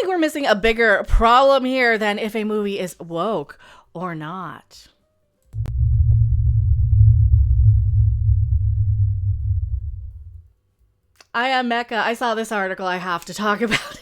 think we're missing a bigger problem here than if a movie is woke or not. I am Mecca. I saw this article. I have to talk about it.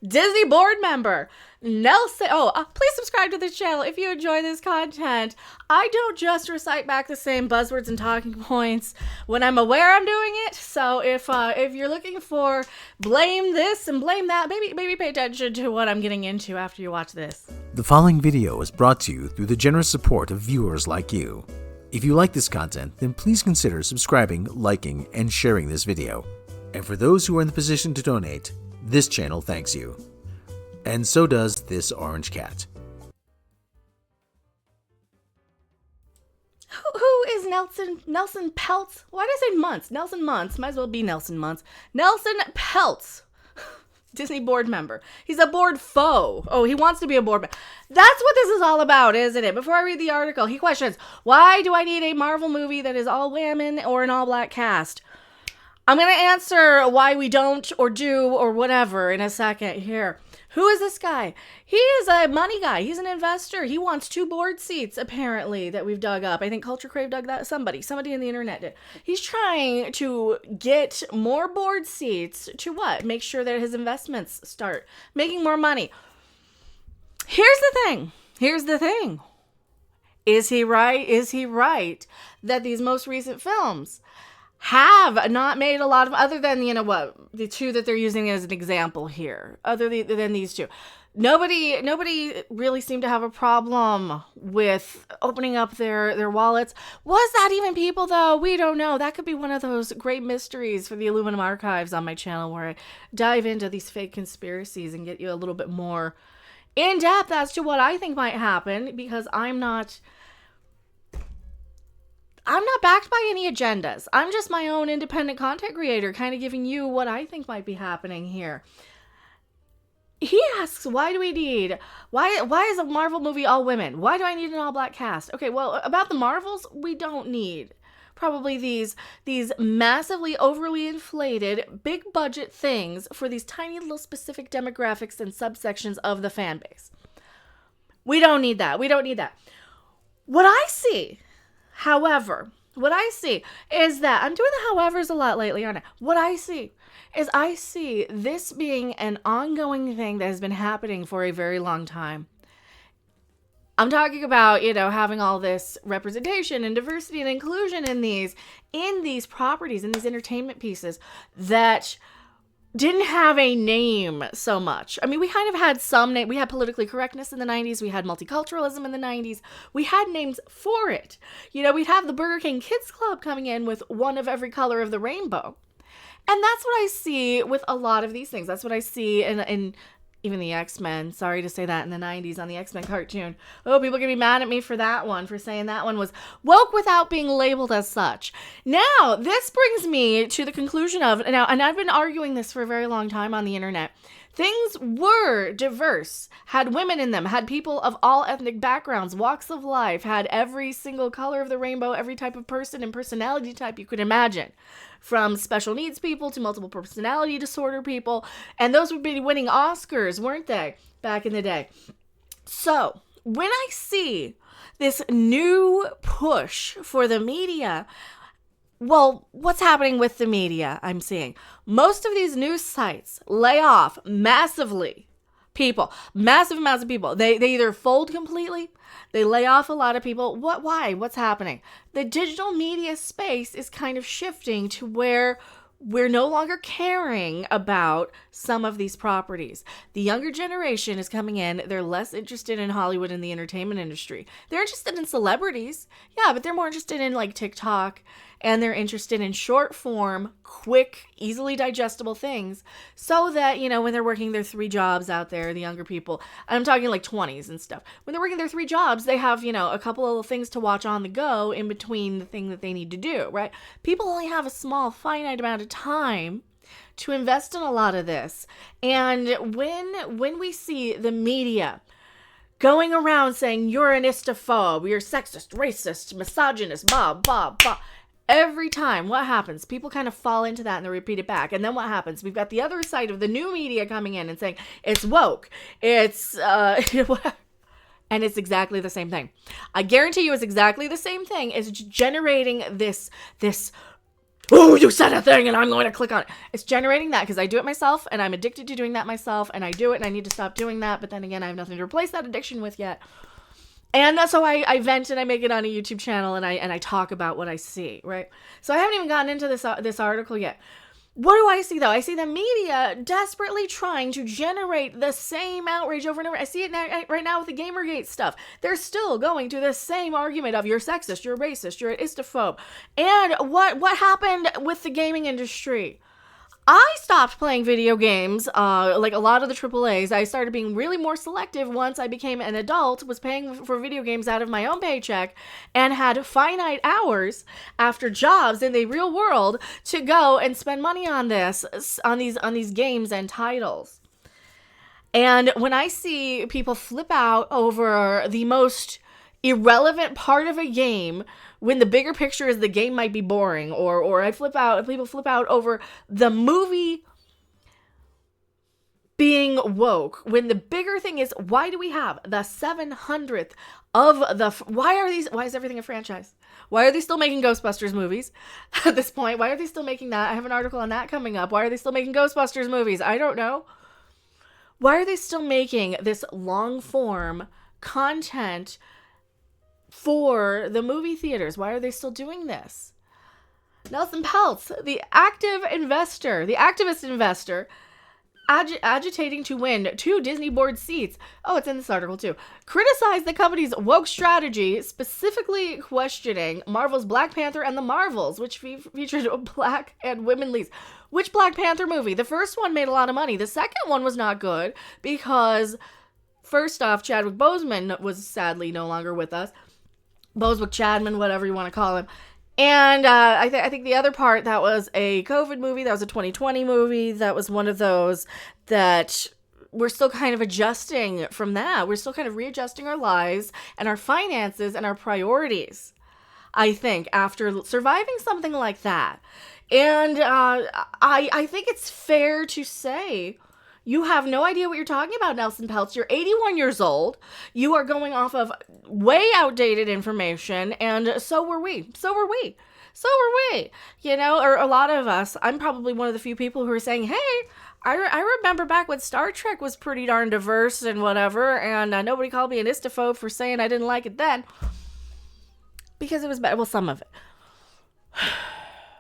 Disney board member Nelson. Please subscribe to this channel if you enjoy this content. I don't just recite back the same buzzwords and talking points when I'm aware I'm doing it. So if you're looking for blame this and blame that, maybe pay attention to what I'm getting into after you watch this. The following video is brought to you through the generous support of viewers like you. If you like this content, then please consider subscribing, liking, and sharing this video. And for those who are in the position to donate, this channel thanks you. And so does this orange cat. Who is Nelson Peltz? Why did I say Muntz? Nelson Muntz. Might as well be Nelson Muntz. Nelson Peltz. Disney board member. He's a board foe. Oh, he wants to be a board member. That's what this is all about, isn't it? Before I read the article, he questions, why do I need a Marvel movie that is all women or an all-black cast? I'm going to answer why we don't or do or whatever in a second here. Who is this guy? He is a money guy. He's an investor. He wants 2 board seats, apparently, that we've dug up. I think Culture Crave dug that. Somebody in the internet did. He's trying to get more board seats to what? Make sure that his investments start making more money. Here's the thing. Is he right? Is he right that these most recent films have not made a lot of, other than, the 2 that they're using as an example here, other than these 2. Nobody really seemed to have a problem with opening up their wallets. Was that even people, though? We don't know. That could be one of those great mysteries for the Aluminum Archives on my channel, where I dive into these fake conspiracies and get you a little bit more in depth as to what I think might happen, because I'm not backed by any agendas. I'm just my own independent content creator, kind of giving you what I think might be happening here. He asks, why is a Marvel movie all women? Why do I need an all-black cast? Okay, well, about the Marvels, we don't need probably these massively overly inflated, big budget things for these tiny little specific demographics and subsections of the fan base. We don't need that. What I see, however, is that I'm doing the howevers a lot lately, aren't I? What I see this being an ongoing thing that has been happening for a very long time. I'm talking about, having all this representation and diversity and inclusion in these properties, in these entertainment pieces that didn't have a name so much. I mean, we kind of had some name. We had politically correctness in the 90s. We had multiculturalism in the 90s. We had names for it. We'd have the Burger King Kids Club coming in with one of every color of the rainbow. And that's what I see with a lot of these things. That's what I see in even the X-Men. Sorry to say that, in the 90s on the X-Men cartoon. Oh, people are going to be mad at me for that one, for saying that one was woke without being labeled as such. Now, this brings me to the conclusion of, and I've been arguing this for a very long time on the internet. Things were diverse, had women in them, had people of all ethnic backgrounds, walks of life, had every single color of the rainbow, every type of person and personality type you could imagine. From special needs people to multiple personality disorder people. And those would be winning Oscars, weren't they, back in the day? So, when I see this new push for the media, well, what's happening with the media? I'm seeing most of these news sites lay off massively people, massive amounts of people. They either fold completely, they lay off a lot of people. Why? What's happening? The digital media space is kind of shifting to where we're no longer caring about some of these properties. The younger generation is coming in. They're less interested in Hollywood and the entertainment industry. They're interested in celebrities. Yeah, but they're more interested in like TikTok, and they're interested in short form, quick, easily digestible things, so that, when they're working their 3 jobs out there, the younger people, I'm talking like 20s and stuff, when they're working their 3 jobs, they have, a couple of things to watch on the go in between the thing that they need to do, right? People only have a small, finite amount of time to invest in a lot of this. And when we see the media going around saying you're an istophobe, you're sexist, racist, misogynist, blah, blah, blah, Every time, what happens? People kind of fall into that and they repeat it back. And then what happens? We've got the other side of the new media coming in and saying, it's woke. It's, and it's exactly the same thing. I guarantee you it's exactly the same thing. It's generating this, oh, you said a thing and I'm going to click on it. It's generating that because I do it myself and I'm addicted to doing that myself and I do it and I need to stop doing that. But then again, I have nothing to replace that addiction with yet. And that's how I vent and I make it on a YouTube channel and I talk about what I see, right? So I haven't even gotten into this article yet. What do I see, though? I see the media desperately trying to generate the same outrage over and over. I see it right now with the Gamergate stuff. They're still going to the same argument of you're sexist, you're racist, you're an istophobe. And what happened with the gaming industry? I stopped playing video games, like a lot of the AAAs. I started being really more selective once I became an adult, was paying for video games out of my own paycheck, and had finite hours after jobs in the real world to go and spend money on these games and titles. And when I see people flip out over the most irrelevant part of a game, when the bigger picture is the game might be boring, or people flip out over the movie being woke, when the bigger thing is, why do we have the 700th of the, why is everything a franchise? Why are they still making Ghostbusters movies at this point? Why are they still making that? I have an article on that coming up. Why are they still making Ghostbusters movies? I don't know. Why are they still making this long form content for the movie theaters? Why are they still doing this? Nelson Peltz, the activist investor, agitating to win 2 Disney board seats. Oh, it's in this article too. Criticized the company's woke strategy, specifically questioning Marvel's Black Panther and the Marvels, which featured black and women leads. Which Black Panther movie? The first one made a lot of money. The second one was not good because, first off, Chadwick Boseman was sadly no longer with us. Bosewick Chadman, whatever you want to call him. And I think the other part, that was a COVID movie. That was a 2020 movie. That was one of those that we're still kind of adjusting from that. We're still kind of readjusting our lives and our finances and our priorities, I think, after surviving something like that. And I think it's fair to say, you have no idea what you're talking about, Nelson Peltz. You're 81 years old. You are going off of way outdated information, and so were we. You know, or a lot of us. I'm probably one of the few people who are saying, hey, I remember back when Star Trek was pretty darn diverse and whatever, and nobody called me an istophobe for saying I didn't like it then. Because it was bad. Well, some of it.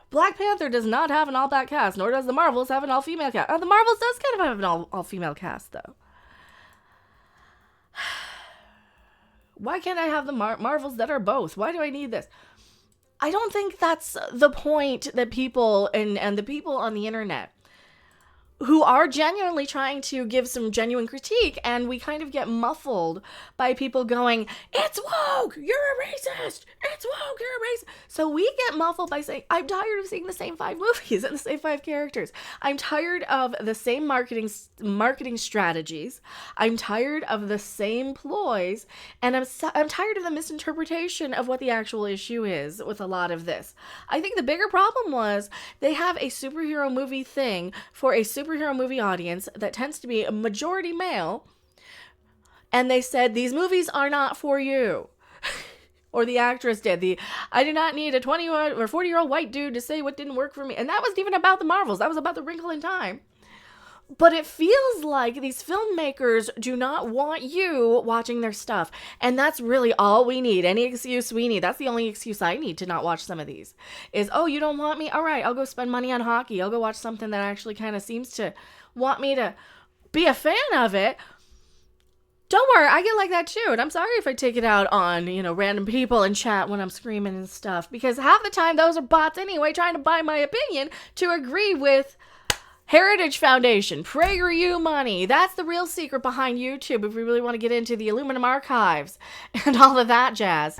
Black Panther does not have an all-black cast, nor does the Marvels have an all-female cast. The Marvels does kind of have an all-female cast, though. Why can't I have the Marvels that are both? Why do I need this? I don't think that's the point that people and the people on the internet who are genuinely trying to give some genuine critique, and we kind of get muffled by people going, it's woke, you're a racist, it's woke, you're a racist. So we get muffled by saying, I'm tired of seeing the same 5 movies and the same 5 characters. I'm tired of the same marketing strategies. I'm tired of the same ploys, and I'm tired of the misinterpretation of what the actual issue is with a lot of this. I think the bigger problem was they have a superhero movie thing for a superhero movie audience that tends to be a majority male, and they said these movies are not for you. Or the actress did I do not need a 20 or 40-year-old white dude to say what didn't work for me. And that wasn't even about the Marvels. That was about The Wrinkle in Time. But it feels like these filmmakers do not want you watching their stuff. And that's really all we need. Any excuse we need. That's the only excuse I need to not watch some of these. Is, oh, you don't want me? All right, I'll go spend money on hockey. I'll go watch something that actually kind of seems to want me to be a fan of it. Don't worry, I get like that too. And I'm sorry if I take it out on, random people in chat when I'm screaming and stuff. Because half the time those are bots anyway trying to buy my opinion to agree with Heritage Foundation, PragerU money. That's the real secret behind YouTube if we really want to get into the Aluminum archives and all of that jazz.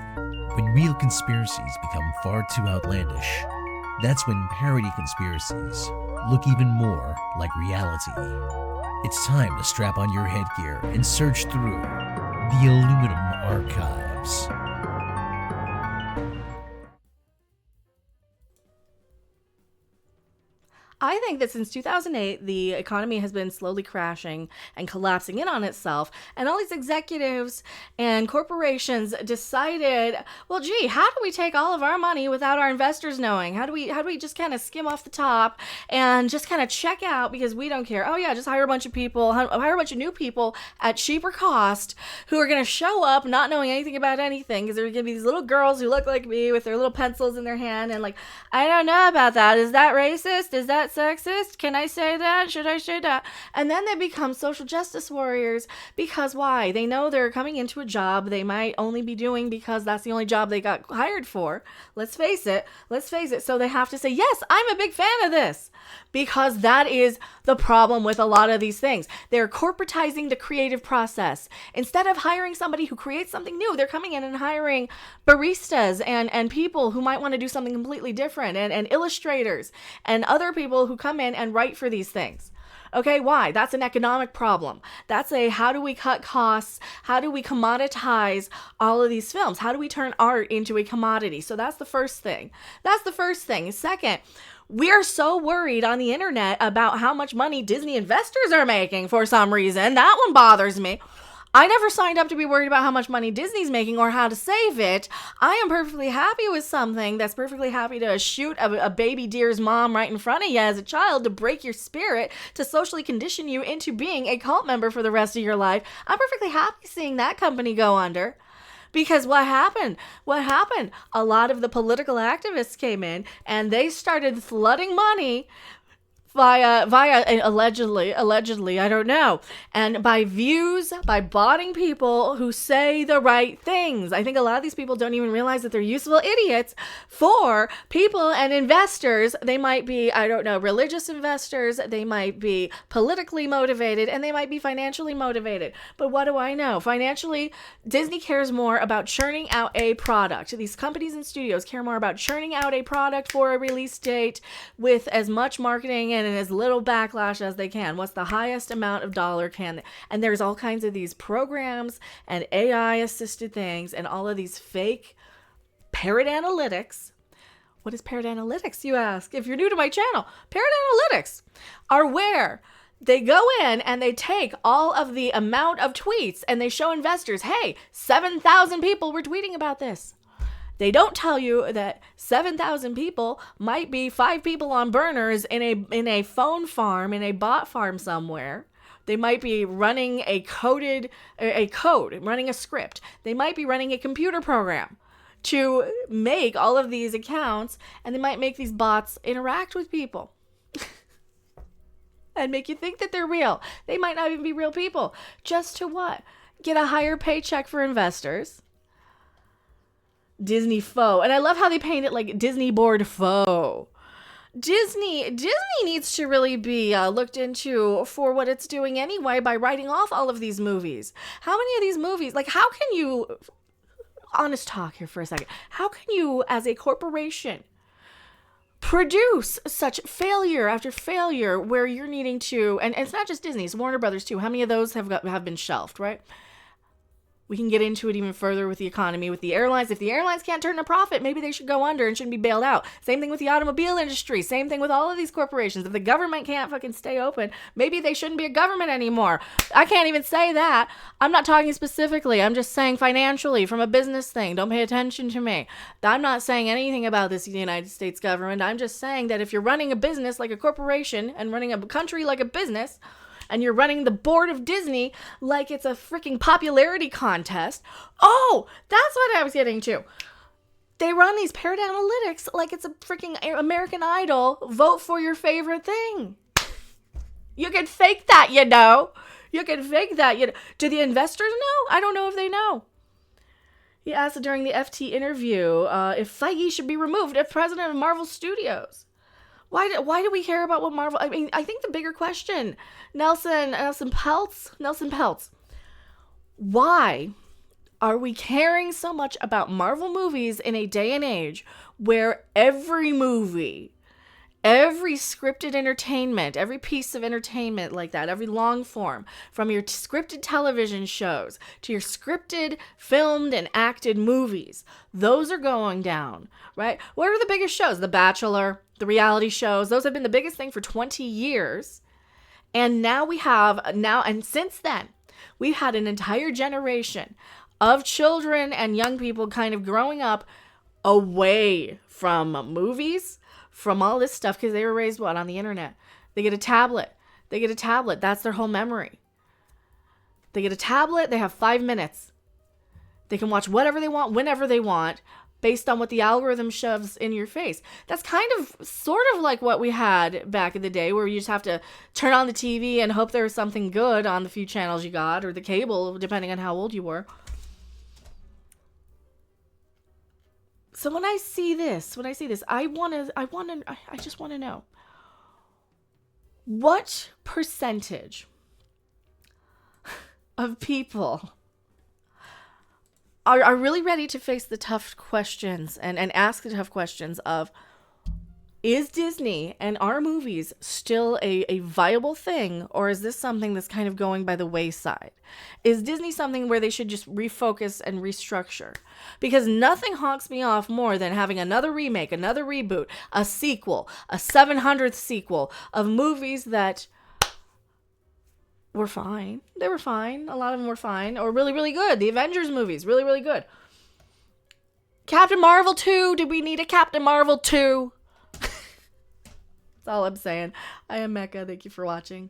When real conspiracies become far too outlandish, that's when parody conspiracies look even more like reality. It's time to strap on your headgear and search through the Aluminum archives. I think that since 2008, the economy has been slowly crashing and collapsing in on itself. And all these executives and corporations decided, well, gee, how do we take all of our money without our investors knowing? How do we just kind of skim off the top and just kind of check out because we don't care? Oh, yeah, just hire a bunch of people, hire a bunch of new people at cheaper cost who are going to show up not knowing anything about anything because there are going to be these little girls who look like me with their little pencils in their hand and like, I don't know about that. Is that racist? Is that sexist? Can I say that? Should I say that? And then they become social justice warriors because why? They know they're coming into a job they might only be doing because that's the only job they got hired for. Let's face it. So they have to say, yes, I'm a big fan of this because that is the problem with a lot of these things. They're corporatizing the creative process. Instead of hiring somebody who creates something new, they're coming in and hiring baristas and people who might want to do something completely different and illustrators and other people who come in and write for these things. Okay, why? That's an economic problem. That's a how do we cut costs? How do we commoditize all of these films? How do we turn art into a commodity? So that's the first thing. Second, we are so worried on the internet about how much money Disney investors are making for some reason. That one bothers me. I never signed up to be worried about how much money Disney's making or how to save it. I am perfectly happy with something that's perfectly happy to shoot a baby deer's mom right in front of you as a child to break your spirit, to socially condition you into being a cult member for the rest of your life. I'm perfectly happy seeing that company go under. Because what happened? A lot of the political activists came in and they started flooding money via allegedly, I don't know. And by views, by botting people who say the right things. I think a lot of these people don't even realize that they're useful idiots for people and investors. They might be, I don't know, religious investors. They might be politically motivated and they might be financially motivated. But what do I know? Financially, Disney cares more about churning out a product. These companies and studios care more about churning out a product for a release date with as much marketing and as little backlash as they can. What's the highest amount of dollar can they? And there's all kinds of these programs and AI assisted things and all of these fake parrot analytics. What is parrot analytics, you ask? If you're new to my channel, parrot analytics are where they go in and they take all of the amount of tweets and they show investors, hey, 7,000 people were tweeting about this. They don't tell you that 7,000 people might be 5 people on burners in a phone farm, in a bot farm somewhere. They might be running a code, running a script. They might be running a computer program to make all of these accounts, and they might make these bots interact with people and make you think that they're real. They might not even be real people. Just to what? Get a higher paycheck for investors. Disney foe. And I love how they paint it like Disney board foe. Disney needs to really be looked into for what it's doing anyway by writing off all of these movies. How many of these movies, like how can you, honest talk here for a second, how can you as a corporation produce such failure after failure where you're needing to, and it's not just Disney, it's Warner Brothers too. How many of those have been shelved, right? We can get into it even further with the economy, with the airlines. If the airlines can't turn a profit, maybe they should go under and shouldn't be bailed out. Same thing with the automobile industry. Same thing with all of these corporations. If the government can't fucking stay open, maybe they shouldn't be a government anymore. I can't even say that. I'm not talking specifically. I'm just saying financially from a business thing. Don't pay attention to me. I'm not saying anything about this United States government. I'm just saying that if you're running a business like a corporation and running a country like a business, and you're running the board of Disney like it's a freaking popularity contest. Oh, that's what I was getting to. They run these parrot analytics like it's a freaking American Idol. Vote for your favorite thing. You can fake that, you know. You can fake that. Do the investors know? I don't know if they know. He asked during the FT interview if Feige should be removed as president of Marvel Studios. Why do we care about what Marvel... I mean, I think the bigger question, Nelson Peltz, why are we caring so much about Marvel movies in a day and age where every movie Every scripted entertainment, every piece of entertainment like that, every long form, from your scripted television shows to your scripted, filmed, and acted movies, those are going down, right? What are the biggest shows? The Bachelor, the reality shows, those have been the biggest thing for 20 years. And and since then, we've had an entire generation of children and young people kind of growing up away from movies, from all this stuff, because they were raised, on the internet. They get a tablet. That's their whole memory. They get a tablet. They have 5 minutes. They can watch whatever they want, whenever they want, based on what the algorithm shoves in your face. That's kind of sort of like what we had back in the day, where you just have to turn on the TV and hope there was something good on the few channels you got, or the cable, depending on how old you were. So when I see this, I just want to know, what percentage of people are really ready to face the tough questions and ask the tough questions of, is Disney and our movies still a viable thing, or is this something that's kind of going by the wayside? Is Disney something where they should just refocus and restructure? Because nothing honks me off more than having another remake, another reboot, a sequel, a 700th sequel of movies that were fine. They were fine. A lot of them were fine, or really, really good. The Avengers movies, really, really good. Captain Marvel 2. Did we need a Captain Marvel 2? That's all I'm saying. I am Mecca. Thank you for watching.